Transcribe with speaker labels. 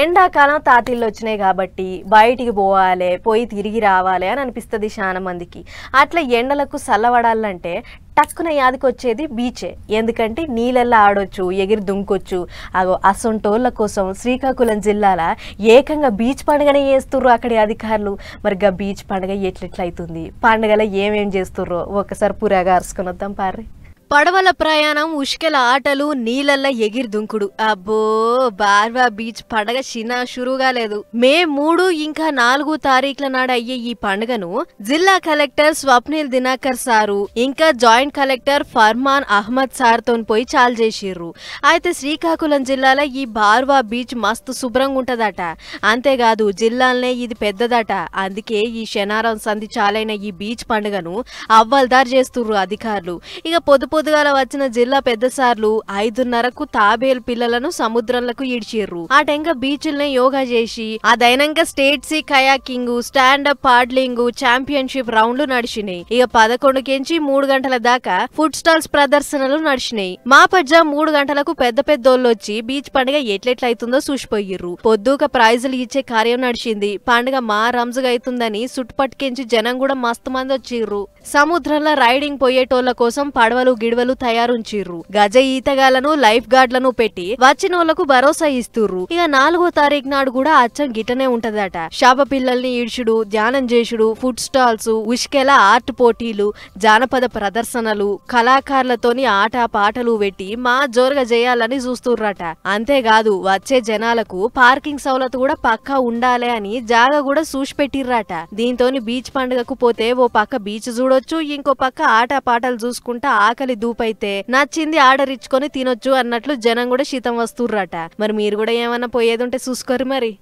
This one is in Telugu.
Speaker 1: ఎండాకాలం తాతిళ్ళు వచ్చినాయి కాబట్టి బయటికి పోవాలి, పోయి తిరిగి రావాలి అని అనిపిస్తుంది చాలా మందికి. అట్లా ఎండలకు చల్లబడాలంటే టక్కున యాదికొచ్చేది బీచే. ఎందుకంటే నీళ్ళల్లో ఆడొచ్చు, ఎగిరి దుంకొచ్చు. అసొంటోళ్ళ కోసం శ్రీకాకుళం జిల్లాల ఏకంగా బీచ్ పండుగనే చేస్తుర్రు అక్కడి అధికారులు. మరి బీచ్ పండుగ ఎట్లెట్లయితుంది, పండుగలో ఏమేం చేస్తుర్రో ఒకసారి పురాగా అరుసుకొని వద్దాం పార్రి. పడవల ప్రయాణం, ఉష్కెల ఆటలు, నీళ్ళల్లో ఎగిరి దుంకుడు. అబ్బో, బార్వా బీచ్ పండగ చిన్న షురుగా లేదు. మే 3 ఇంకా 4 తారీఖుల నాడు అయ్యే ఈ పండుగను జిల్లా కలెక్టర్ స్వప్నిల్ దినాకర్ సారు ఇంకా joint collector Farman Ahmed sir తో పోయి చాలు చేసిర్రు. అయితే శ్రీకాకుళం జిల్లాలో ఈ బార్వా బీచ్ మస్తు శుభ్రంగా ఉంటదట. అంతేకాదు జిల్లాలనే ఇది పెద్దదట. అందుకే ఈ శనారం సంధి చాలైన ఈ బీచ్ పండుగను అవ్వల్దార్ చేస్తుర్రు అధికారులు. ఇక పొద్దుగాల వచ్చిన జిల్లా పెద్ద సార్లు 5:30కు తాబేలు పిల్లలను సముద్రంలకు ఈడ్చిర్రు. ఆ టెంక బీచ్లనే యోగా చేసి అదైనంగా state sea kayaking, stand up paddling championship రౌండ్లు నడిచినాయి. ఇక 11కెంచి 3 గంటల దాకా ఫుడ్ స్టాల్స్ ప్రదర్శనలు నడిచినాయి. మాపజ్జ 3 గంటలకు పెద్ద పెద్దోళ్ళు వచ్చి బీచ్ పండుగ ఎట్లెట్లయితుందో చూసిపోయిర్రు. పొద్దుక ప్రైజులు ఇచ్చే కార్యం నడిచింది. పండుగ మా రంజుగా అవుతుందని సుట్టుపట్టుకెంచి జనం కూడా మస్తు మంది వచ్చిర్రు. సముద్రంలో రైడింగ్ పోయేటోళ్ల కోసం పడవలు గిడవలు తయారుంచిర్రు. గజ ఈతగాళ్లను, లైఫ్ గార్డ్లను పెట్టి వచ్చినోళ్లకు భరోసా ఇస్తుర్రు. ఇక 4వ తారీఖు నాడు కూడా అచ్చం గిట్టనే ఉంటదట. శాప పిల్లల్ని ఈడ్చుడు, ధ్యానం చేసుడు, ఫుడ్ స్టాల్స్, ఉష్కెల ఆర్ట్ పోటీలు, జానపద ప్రదర్శనలు, కళాకారులతోని ఆట పాటలు పెట్టి మా జోరుగా చేయాలని చూస్తుర్రట. అంతేకాదు వచ్చే జనాలకు పార్కింగ్ సౌలత్ కూడా పక్కా ఉండాలి అని జాగా కూడా చూసి పెట్టిర్రట. దీంతోని బీచ్ పండుగకు పోతే ఓ పక్క బీచ్ చూడొచ్చు, ఇంకో పక్క ఆట పాటలు చూసుకుంటా ఆకలి దూపైతే నచ్చింది ఆర్డర్ ఇచ్చుకొని తినొచ్చు అన్నట్లు జనం కూడా శీతం వస్తుర్రట. మరి మీరు కూడా ఏమన్నా పోయేదుంటే చూసుకోరు మరి.